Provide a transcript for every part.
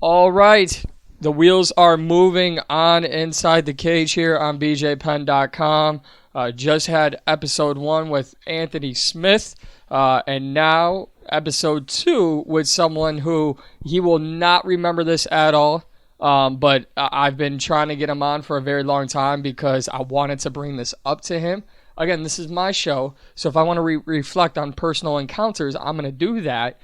All right. The wheels are moving on inside the cage here on bjpenn.com. Just had episode 1 with Anthony Smith, and now episode 2 with someone who he will not remember this at all. But I've been trying to get him on for a very long time because I wanted to bring this up to him. Again, this is my show, so if I want to reflect on personal encounters, I'm going to do that.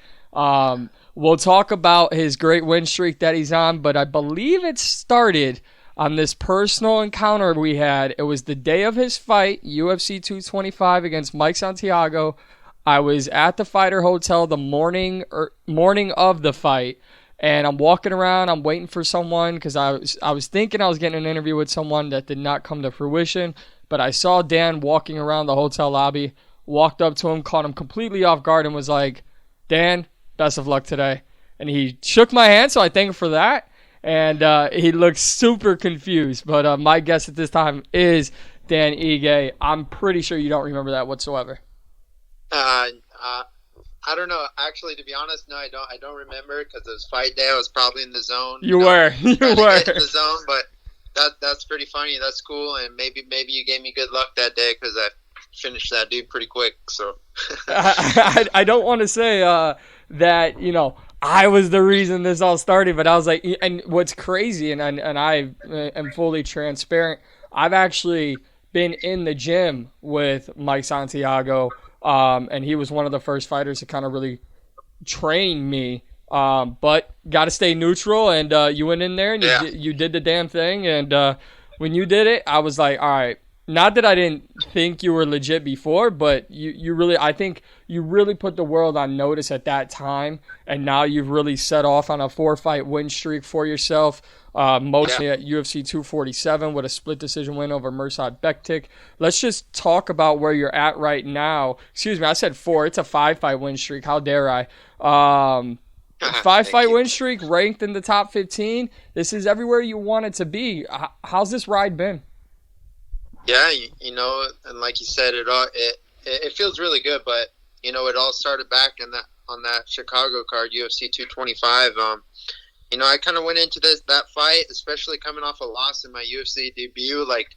We'll talk about his great win streak that he's on, but I believe it started on this personal encounter we had. It was the day of his fight, UFC 225 against Mike Santiago. I was at the Fighter Hotel the morning of the fight, and I'm walking around. I'm waiting for someone because I was thinking I was getting an interview with someone that did not come to fruition, but I saw Dan walking around the hotel lobby, walked up to him, caught him completely off guard, and was like, Dan, best of luck today. And he shook my hand, so I thank him for that. And he looked super confused. But my guess at this time is Dan Ige. I'm pretty sure you don't remember that whatsoever. I don't know. Actually, to be honest, no, I don't remember because it was fight day. I was probably in the zone. You were. You were in the zone, but that's pretty funny. That's cool, and maybe you gave me good luck that day because I finished that dude pretty quick. So I don't want to say that I was the reason this all started, but I was like, and what's crazy, and I am fully transparent. I've actually been in the gym with Mike Santiago, and he was one of the first fighters to kind of really train me. But got to stay neutral, and you went in there and you did the damn thing. And when you did it, I was like, all right. Not that I didn't think you were legit before, but I think you really put the world on notice at that time, and now you've really set off on a 4-fight win streak for yourself, mostly at UFC 247 with a split decision win over Mirsad Bektik. Let's just talk about where you're at right now. Excuse me, I said 4. It's a 5-fight win streak. How dare I? 5-fight win streak, ranked in the top 15. This is everywhere you want it to be. How's this ride been? Yeah, and like you said, it feels really good. But it all started back on that Chicago card, UFC 225. I kind of went into that fight, especially coming off a loss in my UFC debut. Like,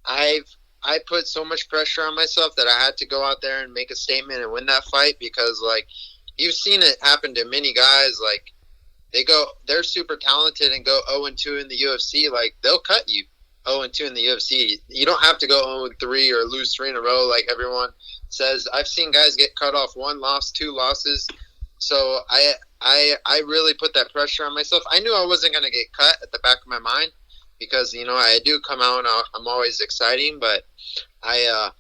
I put so much pressure on myself that I had to go out there and make a statement and win that fight because, like, you've seen it happen to many guys. Like, they're super talented and go 0-2 in the UFC. Like, they'll cut you 0-2 in the UFC. You don't have to go 0-3 or lose 3 in a row like everyone says. I've seen guys get cut off 1 loss, 2 losses. So I really put that pressure on myself. I knew I wasn't going to get cut at the back of my mind because, I do come out and I'm always exciting, but I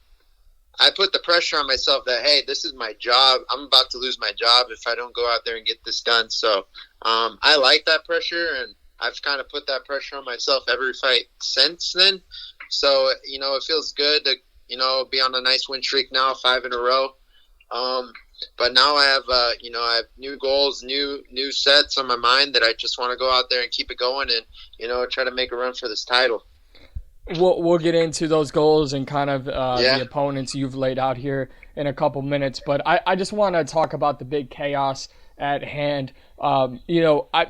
put the pressure on myself that, hey, this is my job. I'm about to lose my job if I don't go out there and get this done. So I like that pressure, and I've kind of put that pressure on myself every fight since then. So, it feels good to, be on a nice win streak now, 5 in a row. But now I have new goals, new sets on my mind that I just want to go out there and keep it going and, try to make a run for this title. We'll get into those goals and kind of the opponents you've laid out here in a couple minutes. But I just want to talk about the big chaos at hand. I'm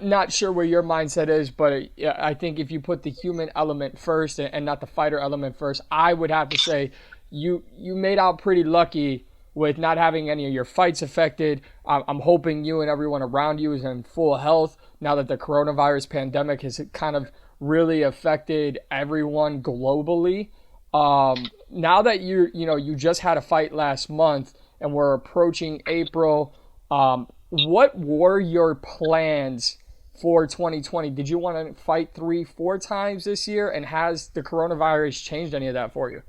not sure where your mindset is, but I think if you put the human element first and not the fighter element first, I would have to say you made out pretty lucky with not having any of your fights affected. I'm hoping you and everyone around you is in full health now that the coronavirus pandemic has kind of really affected everyone globally. Now that you just had a fight last month and we're approaching April, what were your plans for 2020? Did you want to fight 3-4 times this year? And has the coronavirus changed any of that for you?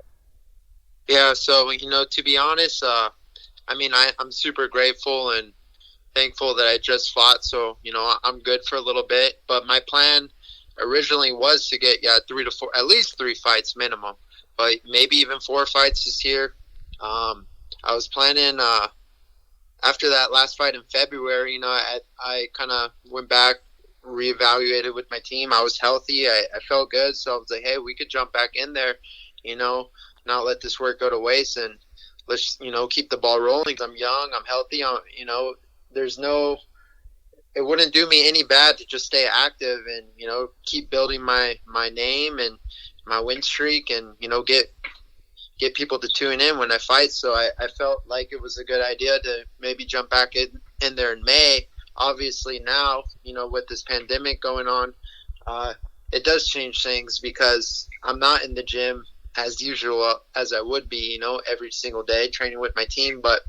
Yeah, so, to be honest, I'm super grateful and thankful that I just fought. So, I'm good for a little bit. But my plan originally was to get, 3 to 4, at least 3 fights minimum. But maybe even 4 fights this year. I was planning after that last fight in February, I kind of went back, reevaluated with my team. I was healthy. I felt good. So I was like, hey, we could jump back in there, not let this work go to waste. And let's, keep the ball rolling. I'm young. I'm healthy. There's no it wouldn't do me any bad to just stay active and, keep building my name and my win streak and, get people to tune in when I fight. So I felt like it was a good idea to maybe jump back in there in May. Obviously now, with this pandemic going on, it does change things because I'm not in the gym as usual as I would be, every single day training with my team. But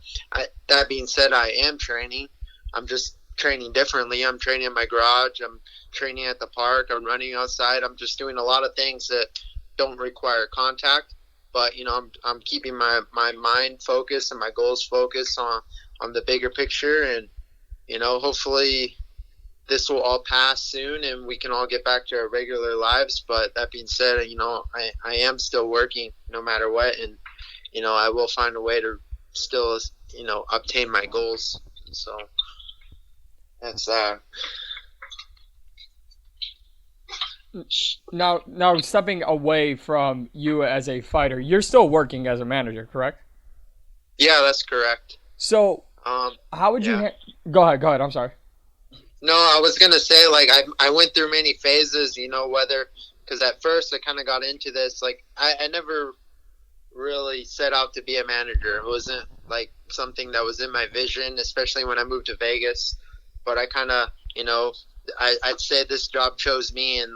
that being said, I am training. I'm just training differently. I'm training in my garage. I'm training at the park. I'm running outside. I'm just doing a lot of things that don't require contact. But, I'm keeping my mind focused and my goals focused on the bigger picture. And, hopefully this will all pass soon and we can all get back to our regular lives. But that being said, I am still working no matter what. And, I will find a way to still, obtain my goals. So that's Now stepping away from you as a fighter, you're still working as a manager, correct? Yeah, that's correct. So, how would you go ahead, I'm sorry. No, I was going to say, like, I went through many phases, because at first I kind of got into this. Like, I never really set out to be a manager. It wasn't, like, something that was in my vision, especially when I moved to Vegas. But I kind of, I'd say this job chose me, and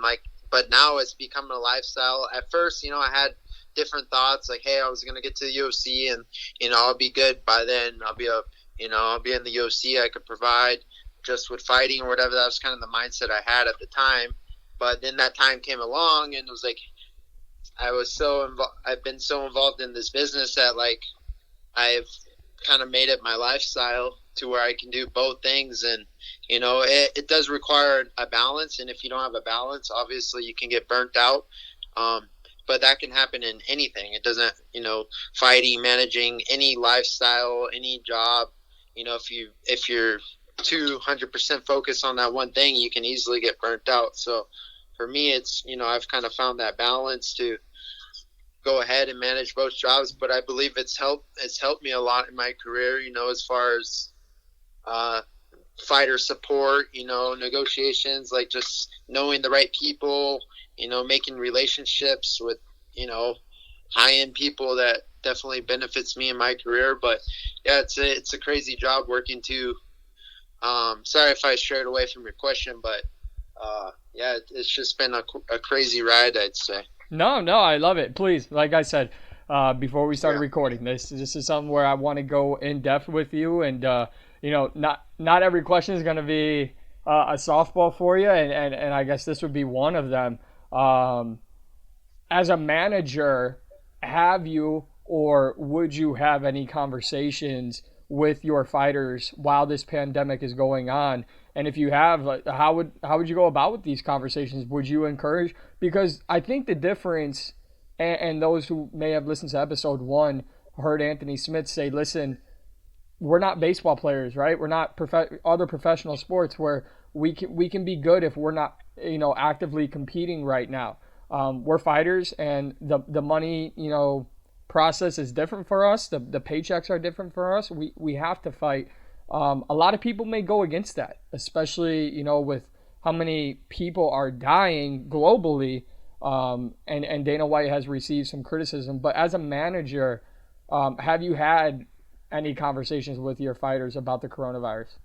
but now it's become a lifestyle. At first, I had different thoughts, like, hey, I was going to get to the UFC and, I'll be good by then. I'll be in the UFC. I could provide just with fighting or whatever. That was kind of the mindset I had at the time. But then that time came along and it was like, I've been so involved in this business that like, I've kind of made it my lifestyle to where I can do both things. And, it does require a balance. And if you don't have a balance, obviously you can get burnt out. But that can happen in anything. It doesn't, fighting, managing, any lifestyle, any job, if you're 200% focused on that one thing, you can easily get burnt out. So for me, it's, I've kind of found that balance to go ahead and manage both jobs, but I believe it's helped me a lot in my career, as far as fighter support, negotiations, like just knowing the right people, making relationships with, high-end people. That definitely benefits me in my career. But yeah, it's a crazy job working too. Sorry if I strayed away from your question, but yeah, it's just been a crazy ride, I'd say. No, I love it. Please, like I said, before we started recording, this is something where I want to go in depth with you, and not every question is going to be a softball for you, and I guess this would be one of them. As a manager, have you or would you have any conversations with your fighters while this pandemic is going on? And if you have, how would you go about with these conversations? Would you encourage? Because I think the difference, and those who may have listened to episode 1 heard Anthony Smith say, listen, we're not baseball players, right? We're not other professional sports where we can be good if we're not, actively competing right now. We're fighters, and the money, process is different for us. The paychecks are different for us. We have to fight. A lot of people may go against that, especially, with how many people are dying globally. And Dana White has received some criticism. But as a manager, have you had any conversations with your fighters about the coronavirus?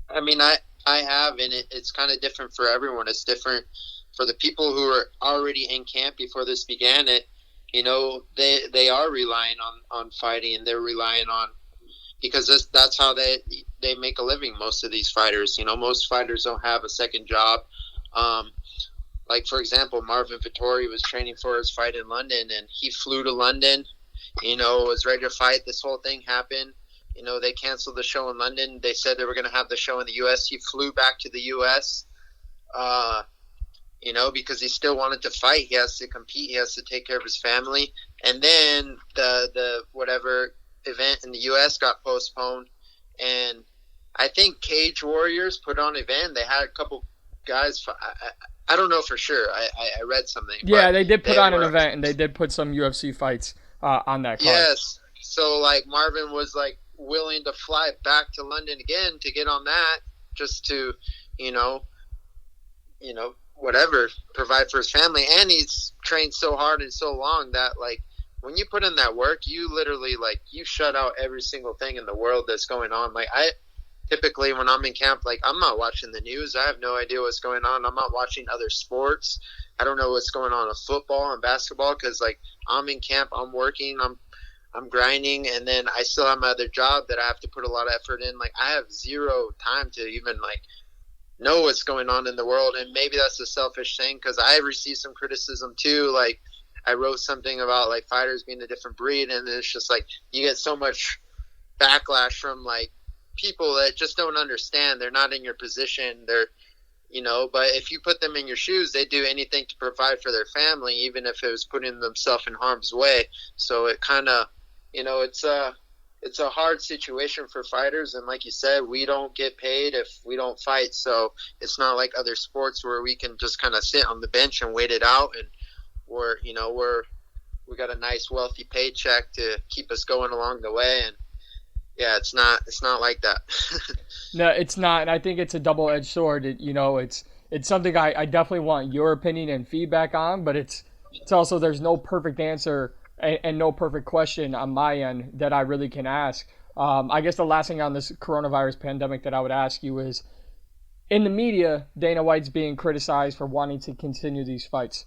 I mean, I have, and it's kind of different for everyone. It's different for the people who are already in camp before this began. They are relying on fighting, and they're relying on, because that's how they make a living. Most of these fighters, most fighters don't have a second job. Like, for example, Marvin Vettori was training for his fight in London, and he flew to London, was ready to fight. This whole thing happened. They canceled the show in London. They said they were going to have the show in the U.S. He flew back to the U.S., because he still wanted to fight. He has to compete. He has to take care of his family. And then the whatever event in the U.S. got postponed. And I think Cage Warriors put on an event. They had a couple guys. I don't know for sure. I read something. Yeah, they did put on an event, and they did put some UFC fights on that card. Yes. So, Marvin was, willing to fly back to London again to get on that. just to, you know, whatever, provide for his family. And he's trained so hard and so long that, like, when you put in that work, you literally, like, you shut out every single thing in the world that's going on. Like, I typically, when I'm in camp, like, I'm not watching the news. I have no idea what's going on. I'm not watching other sports. I don't know what's going on with football and basketball because, like, I'm in camp, I'm working, I'm grinding, and then I still have my other job that I have to put a lot of effort in. Like, I have zero time to even, like, know what's going on in the world. And maybe that's a selfish thing because I received some criticism too. Like, I wrote something about, like, fighters being a different breed, and it's just like you get so much backlash from, like, people that just don't understand. They're not in your position. They're, but if you put them in your shoes, they do anything to provide for their family, even if it was putting themselves in harm's way. So it kind of, it's a hard situation for fighters. And like you said, we don't get paid if we don't fight. So it's not like other sports where we can just kind of sit on the bench and wait it out. And we got a nice wealthy paycheck to keep us going along the way. And yeah, it's not like that. No, it's not. And I think it's a double-edged sword. It's something I definitely want your opinion and feedback on, but it's also, there's no perfect answer and no perfect question on my end that I really can ask. I guess the last thing on this coronavirus pandemic that I would ask you is, in the media, Dana White's being criticized for wanting to continue these fights.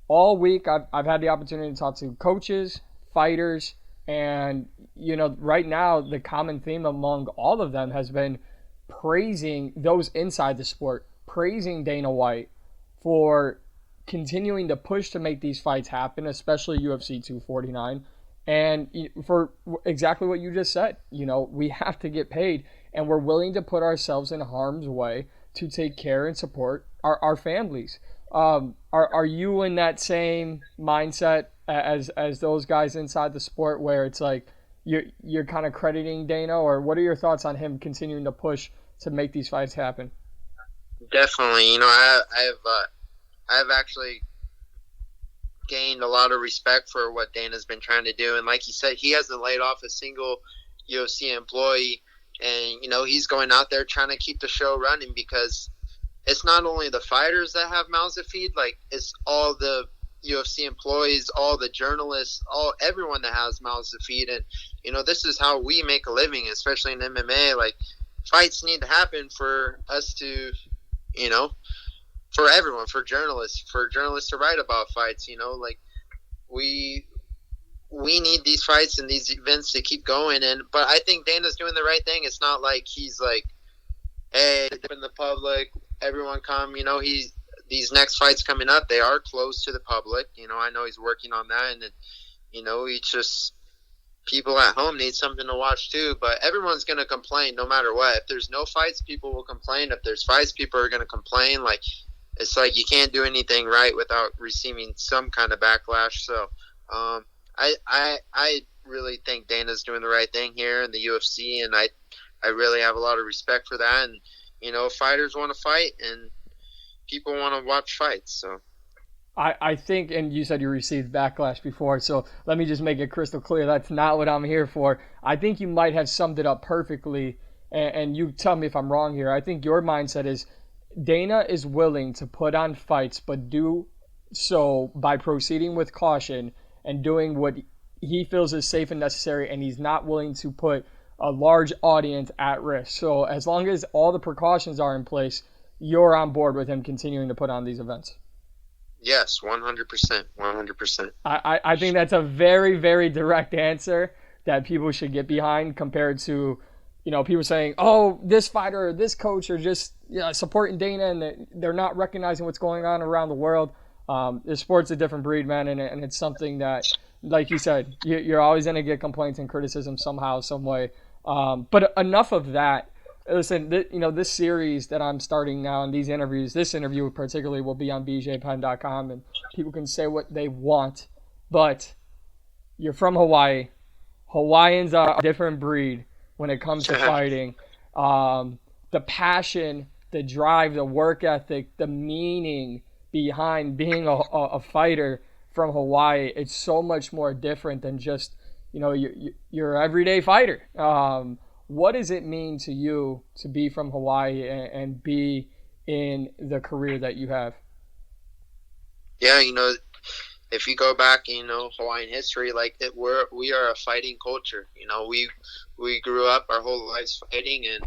All week, I've had the opportunity to talk to coaches, fighters, and, right now, the common theme among all of them has been praising those inside the sport, praising Dana White for continuing to push to make these fights happen, especially UFC 249, and for exactly what you just said. We have to get paid, and we're willing to put ourselves in harm's way to take care and support our families. Are you in that same mindset as those guys inside the sport, where it's like you're kind of crediting Dana, or what are your thoughts on him continuing to push to make these fights happen? Definitely. I've actually gained a lot of respect for what Dana's been trying to do. And like he said, he hasn't laid off a single UFC employee. And, he's going out there trying to keep the show running, because it's not only the fighters that have mouths to feed, like, it's all the UFC employees, all the journalists, everyone that has mouths to feed. And, this is how we make a living, especially in MMA. Like, fights need to happen for us to, for everyone, for journalists to write about fights. Like, we need these fights and these events to keep going. But I think Dana's doing the right thing. It's not like he's like, hey, in the public, everyone come. These next fights coming up, they are closed to the public. I know he's working on that, and it's just, people at home need something to watch too. But everyone's gonna complain no matter what. If there's no fights, people will complain. If there's fights, people are gonna complain. Like, it's like you can't do anything right without receiving some kind of backlash. So, I really think Dana's doing the right thing here in the UFC, and I really have a lot of respect for that. And fighters want to fight, and people want to watch fights. So I think, and you said you received backlash before, so let me just make it crystal clear. That's not what I'm here for. I think you might have summed it up perfectly, and you tell me if I'm wrong here. I think your mindset is Dana is willing to put on fights, but do so by proceeding with caution and doing what he feels is safe and necessary, and he's not willing to put a large audience at risk. So as long as all the precautions are in place, you're on board with him continuing to put on these events. Yes, 100%. 100%. I think that's a very, very direct answer that people should get behind, compared to, people saying, oh, this fighter or this coach are just supporting Dana, and they're not recognizing what's going on around the world. The sport's a different breed, man, and it's something that, like you said, you're always going to get complaints and criticism somehow, some way. But enough of that. Listen, this series that I'm starting now, and these interviews, this interview particularly, will be on bjpenn.com, and people can say what they want, but you're from Hawaii. Hawaiians are a different breed when it comes to fighting. The passion, the drive, the work ethic, the meaning behind being a fighter from Hawaii, it's so much more different than just, your everyday fighter. what does it mean to you to be from Hawaii and be in the career that you have? Yeah, if you go back, Hawaiian history, like we are a fighting culture. We grew up our whole lives fighting, and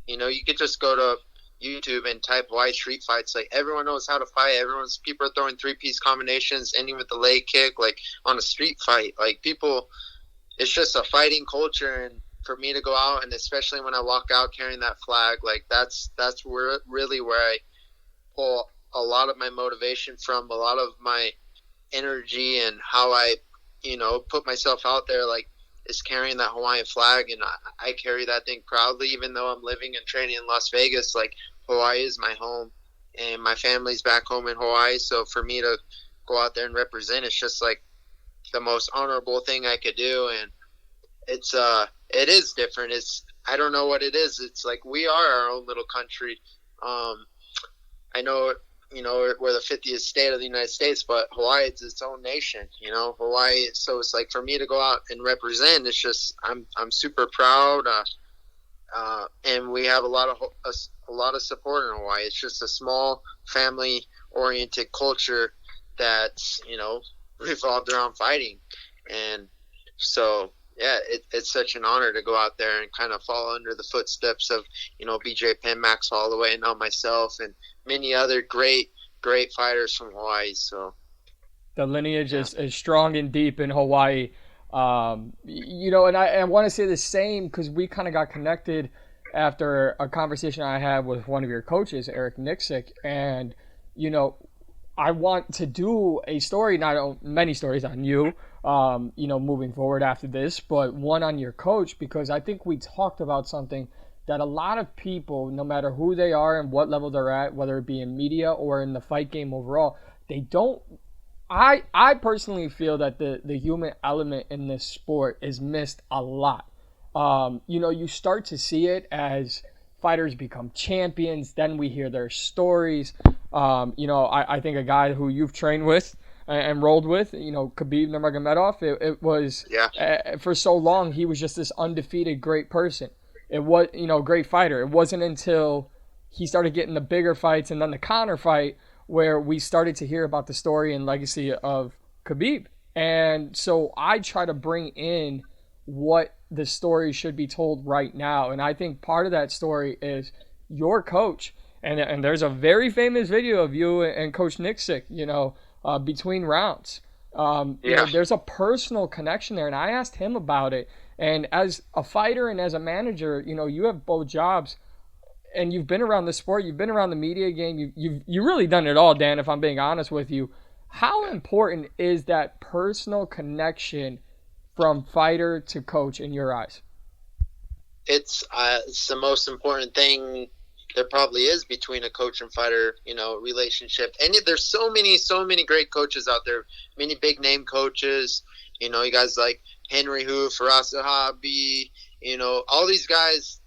you could just go to YouTube and type Hawaii street fights. Like, everyone knows how to fight. People are throwing 3-piece combinations, ending with the leg kick, like on a street fight. Like, people, it's just a fighting culture. And for me to go out, and especially when I walk out carrying that flag, like that's where I pull a lot of my motivation from, a lot of my energy, and how I, put myself out there, like, is carrying that Hawaiian flag. And I carry that thing proudly, even though I'm living and training in Las Vegas. Like, Hawaii is my home, and my family's back home in Hawaii. So for me to go out there and represent, it's just like the most honorable thing I could do. And it is different. I don't know what it is. It's like we are our own little country. I know, we're the 50th state of the United States, but Hawaii is its own nation, Hawaii. So it's like, for me to go out and represent, it's just, I'm super proud. And we have a lot of support in Hawaii. It's just a small family oriented culture that's, revolved around fighting. And so, yeah, it's such an honor to go out there and kind of follow under the footsteps of, BJ Penn, Max Holloway, and now myself, and many other great fighters from Hawaii. So the lineage is strong and deep in Hawaii. And I want to say the same, because we kind of got connected after a conversation I had with one of your coaches, Eric Nixick. And, I want to do a story, many stories on you, moving forward after this, but one on your coach, because I think we talked about something that a lot of people, no matter who they are and what level they're at, whether it be in media or in the fight game overall, they don't. I personally feel that the human element in this sport is missed a lot. You start to see it as fighters become champions, then we hear their stories. I think a guy who you've trained with and rolled with, Khabib Nurmagomedov, it was, for so long, he was just this undefeated great person. It was, great fighter. It wasn't until he started getting the bigger fights and then the counter fight where we started to hear about the story and legacy of Khabib. And so I try to bring in what the story should be told right now. And I think part of that story is your coach. And there's a very famous video of you and Coach Nixick, between rounds. There's a personal connection there. And I asked him about it. And as a fighter and as a manager, you have both jobs. And you've been around the sport, you've been around the media game, you've really done it all, Dan, if I'm being honest with you. How important is that personal connection from fighter to coach in your eyes? It's the most important thing there probably is between a coach and fighter, relationship. And there's so many great coaches out there, many big name coaches, you guys like Henry Hoof, Faraz Zahabi, all these guys.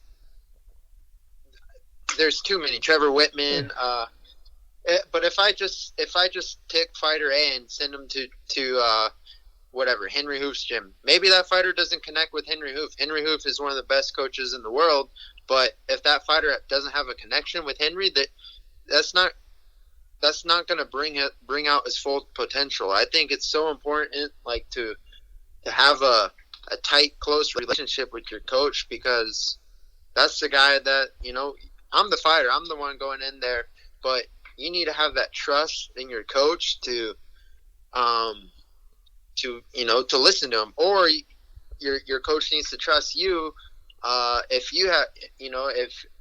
There's too many. Trevor Whitman. But if I just take fighter A and send him to whatever, Henry Hoof's gym, maybe that fighter doesn't connect with Henry Hoof. Henry Hoof is one of the best coaches in the world, but if that fighter doesn't have a connection with Henry, that's not going to bring out his full potential. I think it's so important, like, to have a tight, close relationship with your coach, because that's the guy that, I'm the fighter. I'm the one going in there, but you need to have that trust in your coach to listen to him, or your coach needs to trust you. If you have,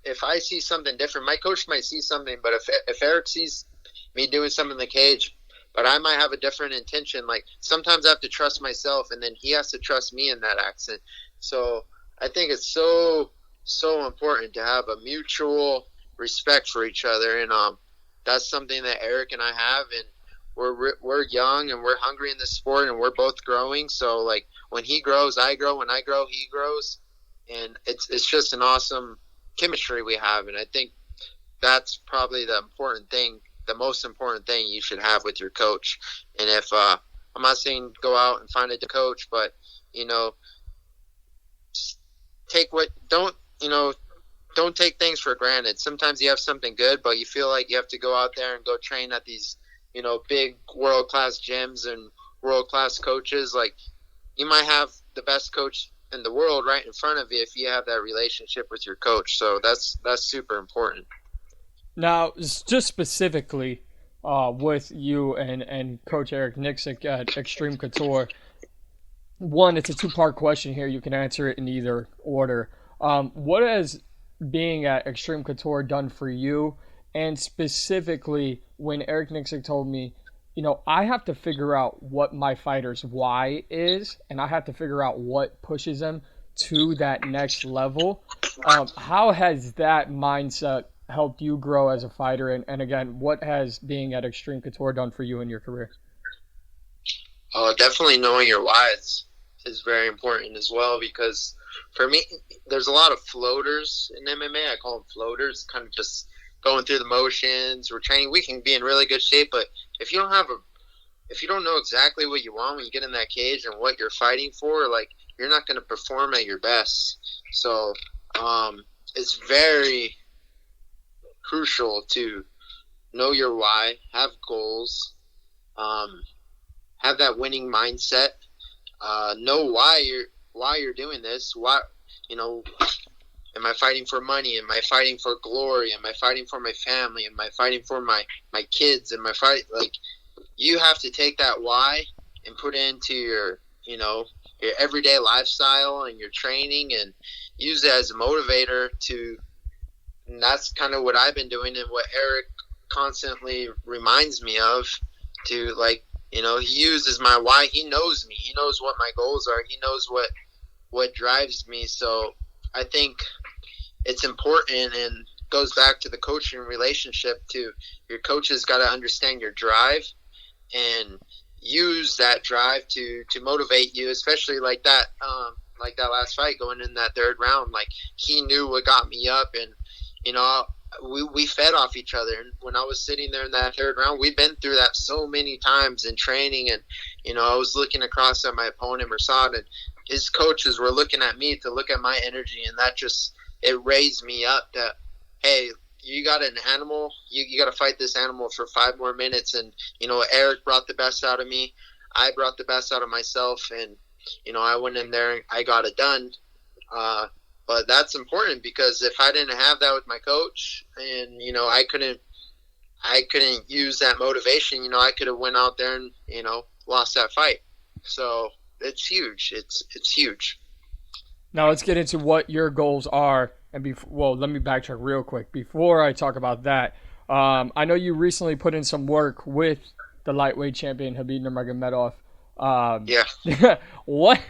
if I see something different, my coach might see something, but if Eric sees me doing something in the cage, but I might have a different intention. Like, sometimes I have to trust myself, and then he has to trust me in that accent. So I think it's so important to have a mutual respect for each other, and that's something that Eric and I have, and we're young and we're hungry in this sport, and we're both growing. So, like, when he grows, I grow. When I grow, he grows, and it's just an awesome chemistry we have. And I think that's probably the most important thing you should have with your coach. And if I'm not saying go out and find a coach, but don't take things for granted. Sometimes you have something good, but you feel like you have to go out there and go train at these, big world-class gyms and world-class coaches. Like, you might have the best coach in the world right in front of you if you have that relationship with your coach. So that's super important. Now, just specifically with you and Coach Eric Nixick at Extreme Couture, one, it's a two-part question here. You can answer it in either order. What has being at Extreme Couture done for you? And specifically, when Eric Nixick told me, I have to figure out what my fighter's why is, and I have to figure out what pushes them to that next level. How has that mindset helped you grow as a fighter? And again, what has being at Extreme Couture done for you in your career? Definitely knowing your why is very important as well, because for me, there's a lot of floaters in MMA. I call them floaters, kind of just going through the motions. We're training. We can be in really good shape, but if you don't know exactly what you want when you get in that cage and what you're fighting for, like, you're not going to perform at your best. So it's very crucial to know your why, have goals, have that winning mindset, know why you're doing this. Why, am I fighting for money? Am I fighting for glory? Am I fighting for my family? Am I fighting for my kids? Am I fighting, like, you have to take that why and put it into your everyday lifestyle and your training, and use it as a motivator and that's kind of what I've been doing, and what Eric constantly reminds me of, to, like, he uses my why. He knows me. He knows what my goals are. He knows what drives me. So I think it's important, and goes back to the coaching relationship, to your coaches got to understand your drive and use that drive to motivate you, especially like that last fight going in that third round. Like, he knew what got me up, and we fed off each other. And when I was sitting there in that third round, we've been through that so many times in training, and I was looking across at my opponent Mersad, and his coaches were looking at me to look at my energy, and that just, it raised me up that, hey, you got an animal, you got to fight this animal for 5 more minutes. And Eric brought the best out of me, I brought the best out of myself, and I went in there and I got it done. But that's important, because if I didn't have that with my coach, and I couldn't use that motivation, I could have went out there and lost that fight. So it's huge. It's huge. Now let's get into what your goals are. And let me backtrack real quick before I talk about that. I know you recently put in some work with the lightweight champion Khabib Nurmagomedov. Yeah. What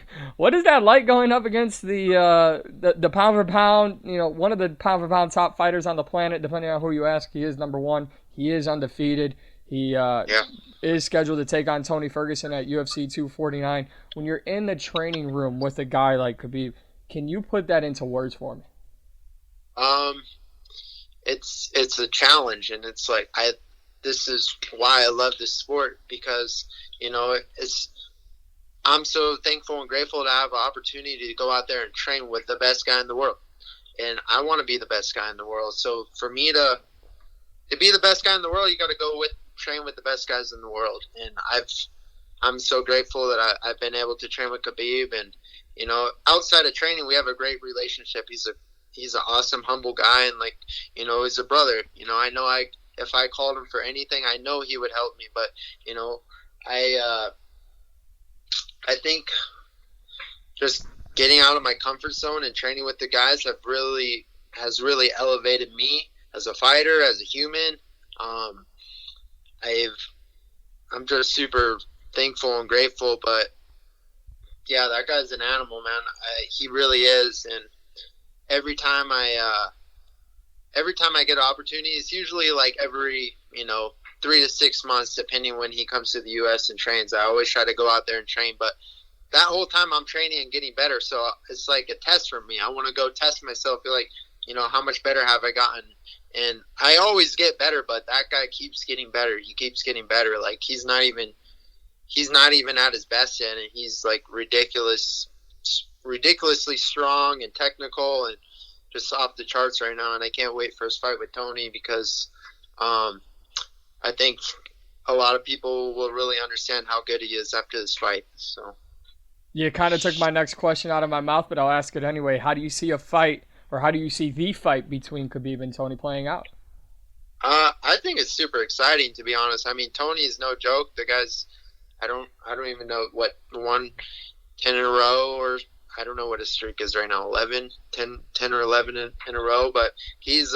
is that like going up against the pound for pound? One of the pound for pound top fighters on the planet. Depending on who you ask, he is number one. He is undefeated. He is scheduled to take on Tony Ferguson at UFC 249. When you're in the training room with a guy like Khabib, can you put that into words for me? It's a challenge, and it's like, this is why I love this sport, because I'm so thankful and grateful to have an opportunity to go out there and train with the best guy in the world, and I want to be the best guy in the world. So for me to be the best guy in the world, you got to train with the best guys in the world, and I'm so grateful that I've been able to train with Khabib, and outside of training, we have a great relationship. He's an awesome, humble guy, and he's a brother. I know if I called him for anything, I know he would help me. But I think just getting out of my comfort zone and training with the guys has really elevated me as a fighter, as a human. I'm just super thankful and grateful. But yeah, that guy's an animal, man. He really is, and every time I get an opportunity, it's usually like every 3 to 6 months, depending when he comes to the U.S. and trains. I always try to go out there and train, but that whole time I'm training and getting better. So it's like a test for me. I want to go test myself, be like, how much better have I gotten? And I always get better, but that guy keeps getting better. He keeps getting better. Like, he's not even at his best yet, and he's like ridiculously strong and technical, and just off the charts right now, and I can't wait for his fight with Tony because I think a lot of people will really understand how good he is after this fight. So You kind of took my next question out of my mouth, but I'll ask it anyway. How do you see a fight, or how do you see the fight between Khabib and Tony playing out? I think it's super exciting, to be honest. I mean, Tony is no joke. The guy's, I don't even know what, 10 in a row, or I don't know what his streak is right now, 10 or 11 in a row, but he's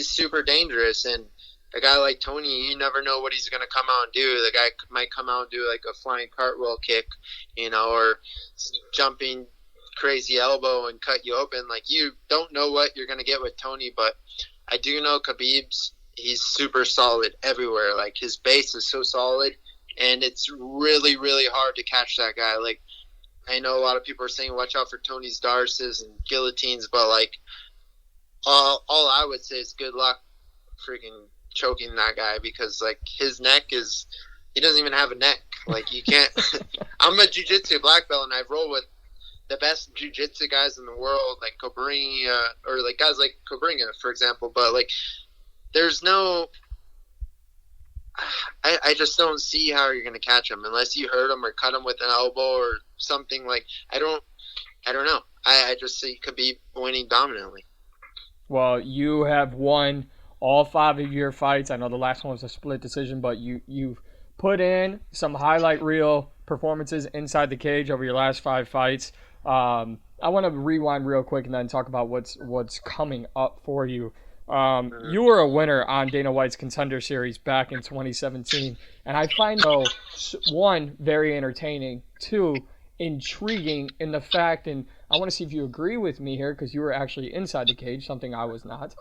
super dangerous, and a guy like Tony, you never know what he's going to come out and do. The guy might come out and do like a flying cartwheel kick, or jumping crazy elbow and cut you open. Like, you don't know what you're going to get with Tony, but I do know he's super solid everywhere. Like, his base is so solid, and it's really, really hard to catch that guy. Like, I know a lot of people are saying watch out for Tony's darces and guillotines, but like, all I would say is good luck freaking choking that guy, because like, his neck he doesn't even have a neck. Like, you can't. I'm a jiu-jitsu black belt, and I've rolled with the best jiu-jitsu guys in the world, like Cobrinha, or like guys like Cobrinha, for example, but like, there's no, I just don't see how you're going to catch him unless you hurt him or cut him with an elbow or something. Like, I don't know. I just see Khabib winning dominantly. Well, you have won all 5 of your fights. I know the last one was a split decision, but you've put in some highlight reel performances inside the cage over your last 5 fights. I want to rewind real quick and then talk about what's coming up for you. You were a winner on Dana White's Contender Series back in 2017, and I find, though, 1, very entertaining, 2, intriguing in the fact, and I want to see if you agree with me here, because you were actually inside the cage, something I was not.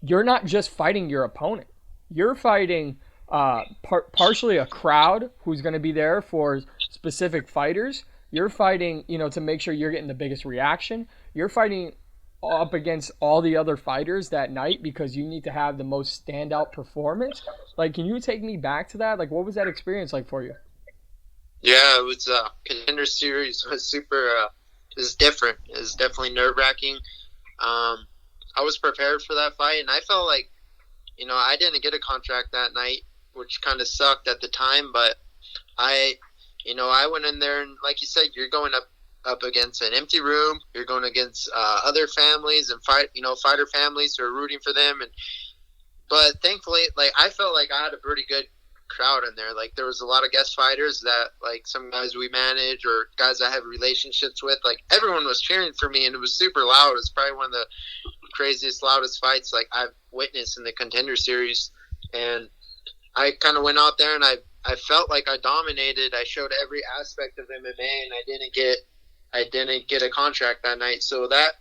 You're not just fighting your opponent. You're fighting partially a crowd who's going to be there for specific fighters. You're fighting, to make sure you're getting the biggest reaction. You're fighting up against all the other fighters that night because you need to have the most standout performance. Like, can you take me back to that? Like, what was that experience like for you? Yeah, it was Contender Series was super. It was different. It was definitely nerve-wracking. I was prepared for that fight, and I felt like, I didn't get a contract that night, which kind of sucked at the time. But I went in there, and like you said, you're going up against an empty room. You're going against other families and fighter families who are rooting for them. But thankfully, like, I felt like I had a pretty good crowd in there. Like, there was a lot of guest fighters that, like, some guys we manage or guys I have relationships with. Like, everyone was cheering for me, and it was super loud. It was probably one of the craziest, loudest fights like I've witnessed in the Contender Series. And I kind of went out there, and I felt like I dominated. I showed every aspect of MMA, and I didn't get a contract that night. So that,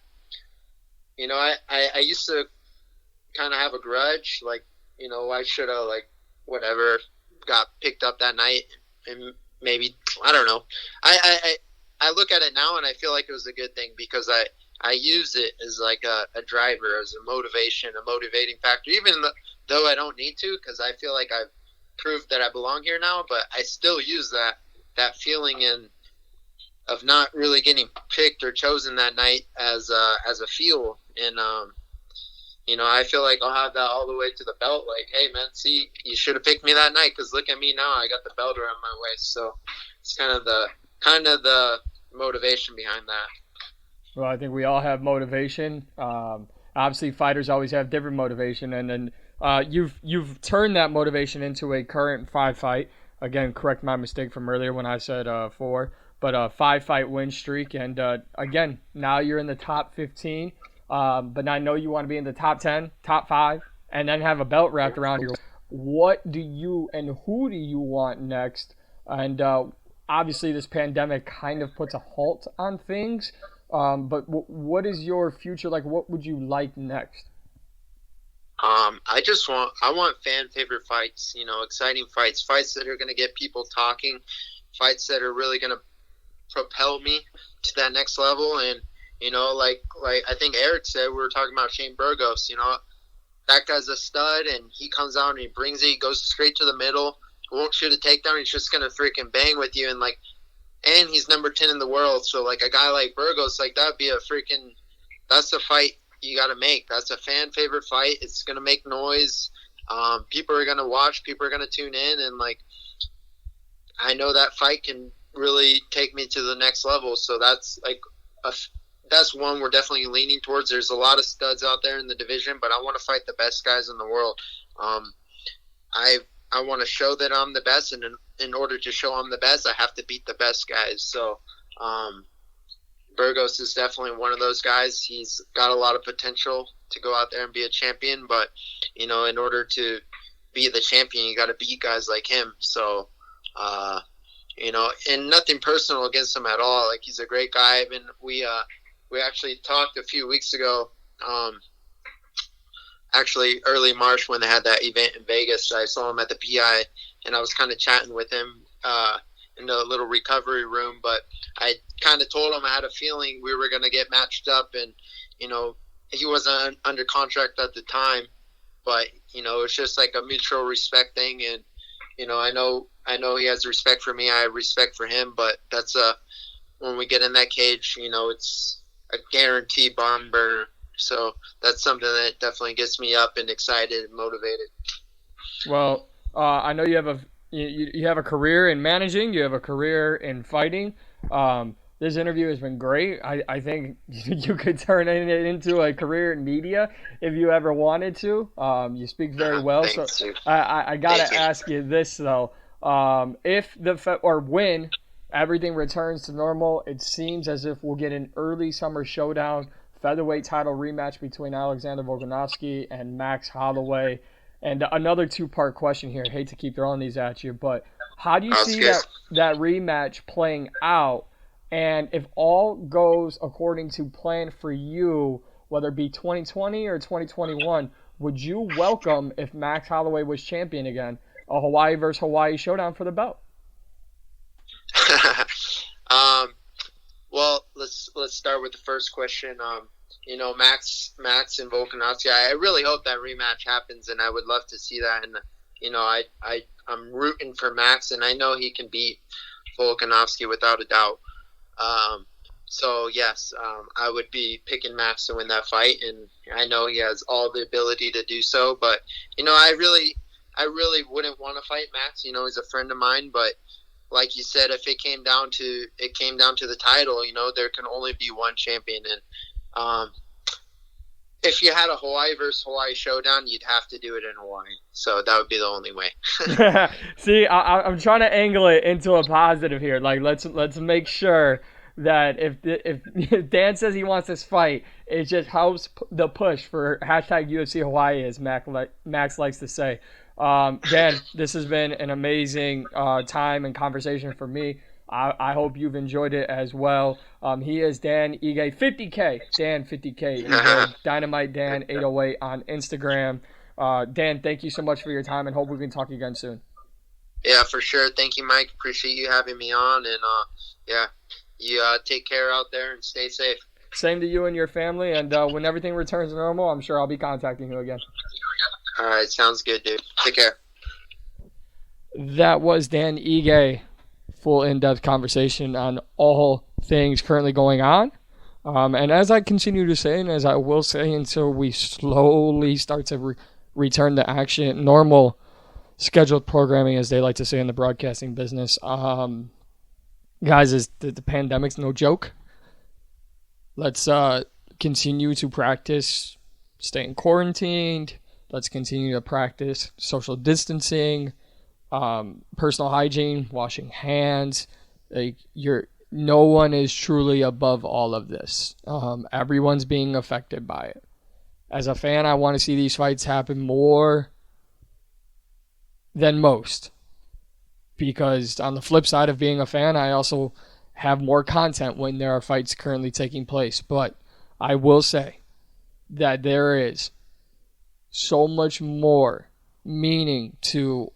I used to kind of have a grudge, like, I should have, like, whatever, got picked up that night, and maybe, I don't know. I look at it now, and I feel like it was a good thing, because I use it as like a driver, as a motivating factor, even though I don't need to, because I feel like I've proved that I belong here now, but I still use that feeling of not really getting picked or chosen that night as a fuel. And I feel like I'll have that all the way to the belt. Like, hey man, see, you should have picked me that night, because look at me now, I got the belt around my waist. So it's kind of the motivation behind that. Well, I think we all have motivation. Obviously, fighters always have different motivation, and then you've turned that motivation into a current 5-fight. Again, correct my mistake from earlier when I said 4, but a 5-fight win streak, and again, now you're in the top 15. But I know you want to be in the top 10, top 5, and then have a belt wrapped around you. What do you and who do you want next? And obviously, this pandemic kind of puts a halt on things. But what is your future like? What would you like next? I want fan favorite fights, exciting fights that are going to get people talking, fights that are really going to propel me to that next level. And, like I think Eric said, we were talking about Shane Burgos, that guy's a stud, and he comes out and he brings it, he goes straight to the middle, won't shoot a takedown, he's just going to freaking bang with you. And he's number 10 in the world. So like a guy like Burgos, like that'd be a freaking that's the fight you got to make. That's a fan favorite fight. It's gonna make noise. People are gonna watch. People are gonna tune in, and like I know that fight can really take me to the next level. So that's like that's one we're definitely leaning towards. There's a lot of studs out there in the division, but I want to fight the best guys in the world. I want to show that I'm the best, and in order to show I'm the best, I have to beat the best guys. So Burgos is definitely one of those guys. He's got a lot of potential to go out there and be a champion, but in order to be the champion, you got to beat guys like him. So and nothing personal against him at all. Like, he's a great guy. And we actually talked a few weeks ago, actually early March, when they had that event in Vegas. I saw him at the PI, and I was kind of chatting with him in the little recovery room. But I kind of told him I had a feeling we were going to get matched up, and he wasn't under contract at the time, but it's just like a mutual respect thing. And I know he has respect for me. I have respect for him. But that's when we get in that cage, it's a guaranteed barn burner. So that's something that definitely gets me up and excited and motivated. Well, I know you have a career in managing. You have a career in fighting. This interview has been great. I think you could turn it into a career in media if you ever wanted to. You speak very well. So I got to ask you this, though. If when everything returns to normal, it seems as if we'll get an early summer showdown, featherweight title rematch between Alexander Volkanovski and Max Holloway. And another two-part question here. I hate to keep throwing these at you, but how do you see that rematch playing out? And if all goes according to plan for you, whether it be 2020 or 2021, would you welcome, if Max Holloway was champion again, a Hawaii versus Hawaii showdown for the belt? Well, let's start with the first question. Max and Volkanovski, I really hope that rematch happens, and I would love to see that. And I'm rooting for Max, and I know he can beat Volkanovski without a doubt. So yes, I would be picking Max to win that fight, and I know he has all the ability to do so. But I really wouldn't want to fight Max. He's a friend of mine, but like you said, if it came down to the title, there can only be one champion. And if you had a Hawaii versus Hawaii showdown, you'd have to do it in Hawaii. So that would be the only way. See, I'm trying to angle it into a positive here. Like, let's make sure that if Dan says he wants this fight, it just helps the push for hashtag UFC Hawaii, as Max likes to say. Dan, this has been an amazing time and conversation for me. I hope you've enjoyed it as well. He is Dan Ige, 50K, Dan 50K, Ige, Dynamite Dan 808 on Instagram. Dan, thank you so much for your time, and hope we can talk again soon. Yeah, for sure. Thank you, Mike. Appreciate you having me on, and you take care out there and stay safe. Same to you and your family, and when everything returns to normal, I'm sure I'll be contacting you again. All right, sounds good, dude. Take care. That was Dan Ige. Full in-depth conversation on all things currently going on. And as I continue to say, and as I will say until we slowly start to return to action, normal scheduled programming, as they like to say in the broadcasting business, guys, the pandemic's no joke. Let's continue to practice staying quarantined. Let's continue to practice social distancing, personal hygiene, washing hands. No one is truly above all of this. Everyone's being affected by it. As a fan, I want to see these fights happen more than most, because on the flip side of being a fan, I also have more content when there are fights currently taking place. But I will say that there is so much more meaning to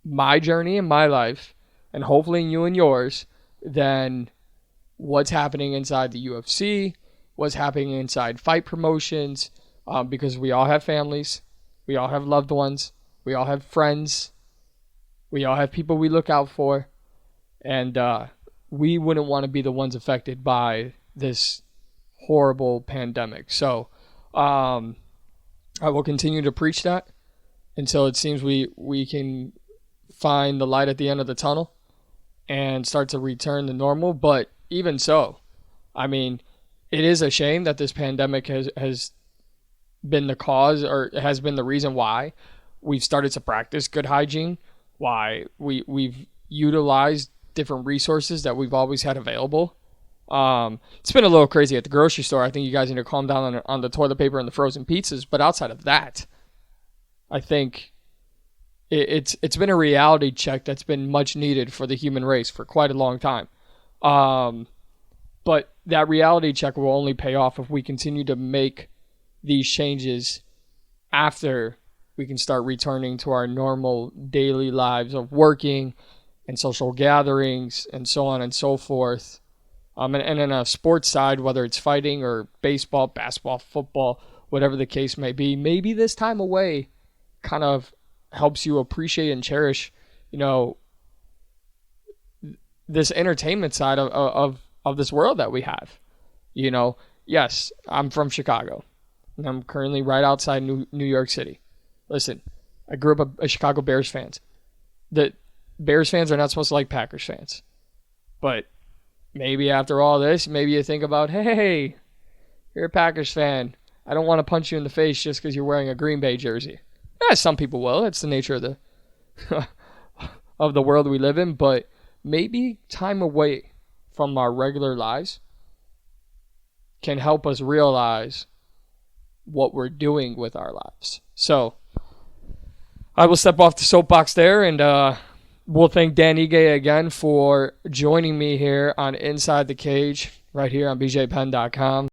my journey in my life, and hopefully you and yours, than what's happening inside the UFC, what's happening inside fight promotions, because we all have families, we all have loved ones, we all have friends, we all have people we look out for, and we wouldn't want to be the ones affected by this horrible pandemic. So I will continue to preach that until it seems we can find the light at the end of the tunnel and start to return to normal. But even so, I mean, it is a shame that this pandemic has been the cause, or has been the reason why we've started to practice good hygiene, why we've utilized different resources that we've always had available. It's been a little crazy at the grocery store. I think you guys need to calm down on the toilet paper and the frozen pizzas. But outside of that, I think it's been a reality check that's been much needed for the human race for quite a long time. But that reality check will only pay off if we continue to make these changes after we can start returning to our normal daily lives of working and social gatherings and so on and so forth. And in a sports side, whether it's fighting or baseball, basketball, football, whatever the case may be, maybe this time away kind of helps you appreciate and cherish, this entertainment side of this world that we have. Yes, I'm from Chicago, and I'm currently right outside New York City. Listen, I grew up a Chicago Bears fan. The Bears fans are not supposed to like Packers fans. But maybe after all this, maybe you think about, hey, you're a Packers fan. I don't want to punch you in the face just because you're wearing a Green Bay jersey. Yeah, some people will. It's the nature of the of the world we live in. But maybe time away from our regular lives can help us realize what we're doing with our lives. So I will step off the soapbox there, and we'll thank Dan Ige again for joining me here on Inside the Cage right here on bjpenn.com.